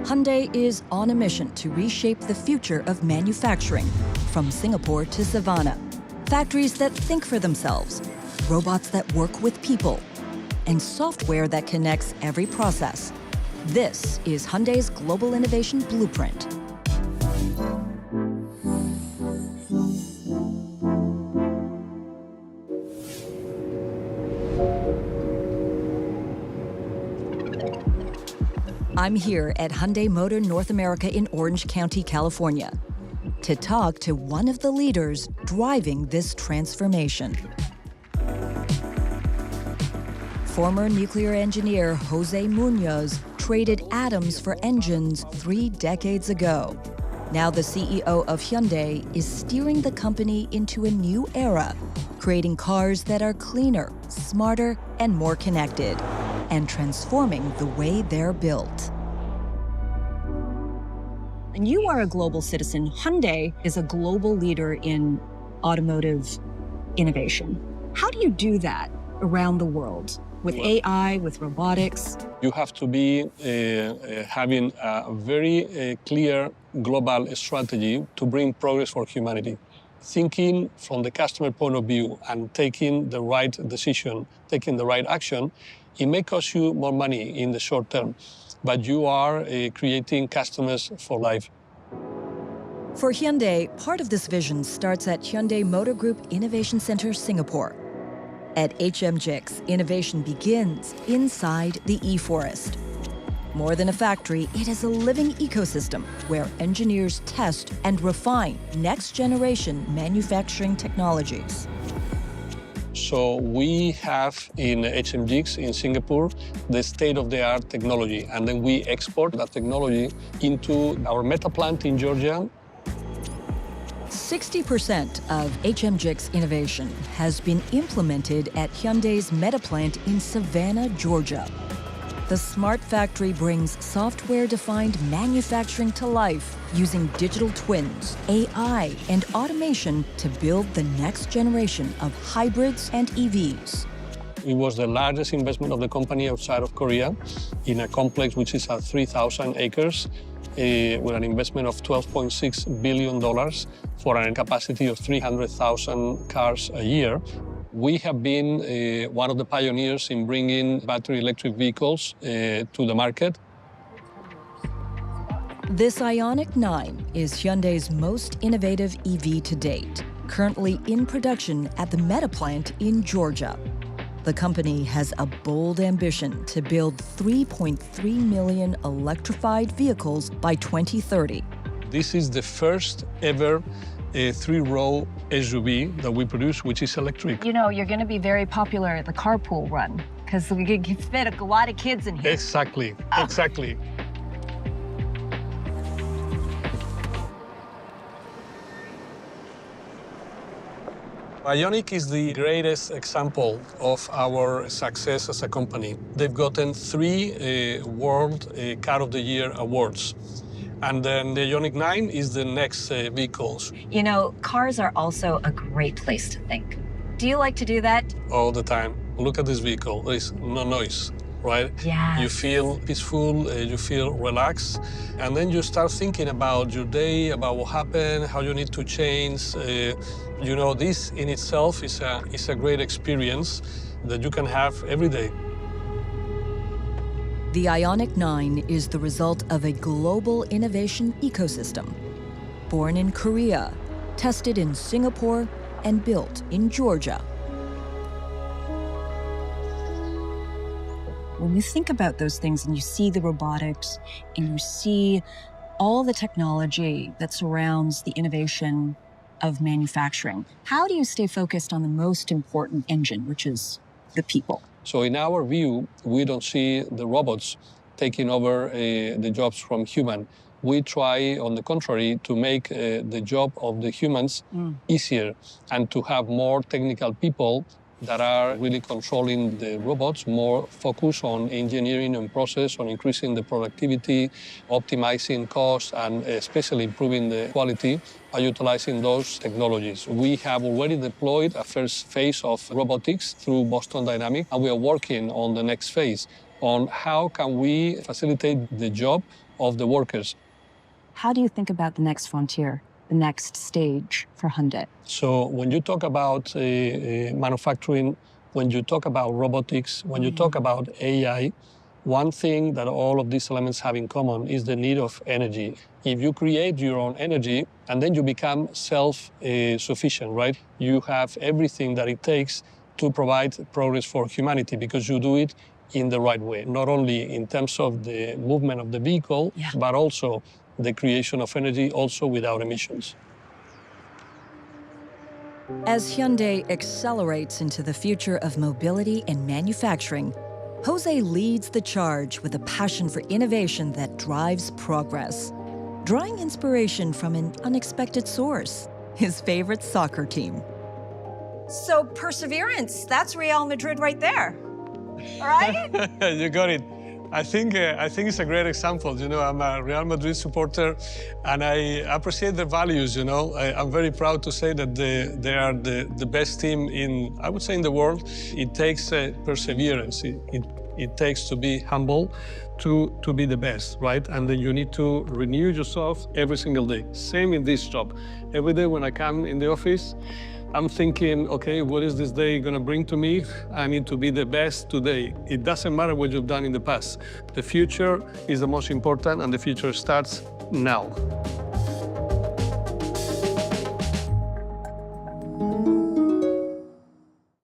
Hyundai is on a mission to reshape the future of manufacturing, from Singapore to Savannah. Factories that think for themselves, robots that work with people, and software that connects every process. This is Hyundai's Global Innovation Blueprint. I'm here at Hyundai Motor North America in Orange County, California, to talk to one of the leaders driving this transformation. Former nuclear engineer Jose Munoz traded atoms for engines 3 decades ago. Now the CEO of Hyundai is steering the company into a new era, creating cars that are cleaner, smarter, and more connected, and transforming the way they're built. And you are a global citizen. Hyundai is a global leader in automotive innovation. How do you do that around the world with AI, with robotics? You have to be having a very clear global strategy to bring progress for humanity. Thinking from the customer point of view and taking the right decision, taking the right action, it may cost you more money in the short term, but you are creating customers for life. For Hyundai, part of this vision starts at Hyundai Motor Group Innovation Center, Singapore. At HMGIX, innovation begins inside the e-forest. More than a factory, it is a living ecosystem where engineers test and refine next-generation manufacturing technologies. So we have in HMGIX in Singapore the state-of-the-art technology, and then we export that technology into our metal plant in Georgia. 60% of HMGIX innovation has been implemented at Hyundai's Meta plant in Savannah, Georgia. The smart factory brings software-defined manufacturing to life using digital twins, AI, and automation to build the next generation of hybrids and EVs. It was the largest investment of the company outside of Korea in a complex which is at 3,000 acres with an investment of $12.6 billion for a capacity of 300,000 cars a year. We have been one of the pioneers in bringing battery electric vehicles to the market. This Ioniq 9 is Hyundai's most innovative EV to date, currently in production at the Meta plant in Georgia. The company has a bold ambition to build 3.3 million electrified vehicles by 2030. This is the first ever three-row SUV that we produce, which is electric. You know, you're going to be very popular at the carpool run because we can fit a lot of kids in here. Exactly, exactly. Ioniq is the greatest example of our success as a company. They've gotten 3 World Car of the Year awards. And then the Ioniq 9 is the next vehicles. You know, cars are also a great place to think. Do you like to do that? All the time. Look at this vehicle. There is no noise, right? Yeah. You feel peaceful, you feel relaxed, and then you start thinking about your day, about what happened, how you need to change. You know, this in itself is a great experience that you can have every day. The Ioniq 9 is the result of a global innovation ecosystem. Born in Korea, tested in Singapore, and built in Georgia. When you think about those things and you see the robotics and you see all the technology that surrounds the innovation of manufacturing, how do you stay focused on the most important engine, which is the people? So in our view, we don't see the robots taking over the jobs from human. We try, on the contrary, to make the job of the humans easier and to have more technical people that are really controlling the robots, more focus on engineering and process, on increasing the productivity, optimizing costs, and especially improving the quality by utilizing those technologies. We have already deployed a first phase of robotics through Boston Dynamics, and we are working on the next phase. on how can we facilitate the job of the workers. How do you think about the next frontier, the next stage for Hyundai? So when you talk about manufacturing, when you talk about robotics, when you talk about AI, one thing that all of these elements have in common is the need of energy. If you create your own energy and then you become self-sufficient, right? You have everything that it takes to provide progress for humanity because you do it in the right way, not only in terms of the movement of the vehicle, but also the creation of energy also without emissions. As Hyundai accelerates into the future of mobility and manufacturing, Jose leads the charge with a passion for innovation that drives progress, drawing inspiration from an unexpected source, his favorite soccer team. So perseverance, that's Real Madrid right there, right? You got it. I think it's a great example. You know, I'm a Real Madrid supporter, and I appreciate their values. You know, I'm very proud to say that they are the best team in, I would say, in the world. It takes perseverance. It takes to be humble, to be the best, right? And then you need to renew yourself every single day. Same in this job. Every day when I come in the office, I'm thinking, okay, what is this day gonna bring to me? I need to be the best today. It doesn't matter what you've done in the past. The future is the most important, and the future starts now.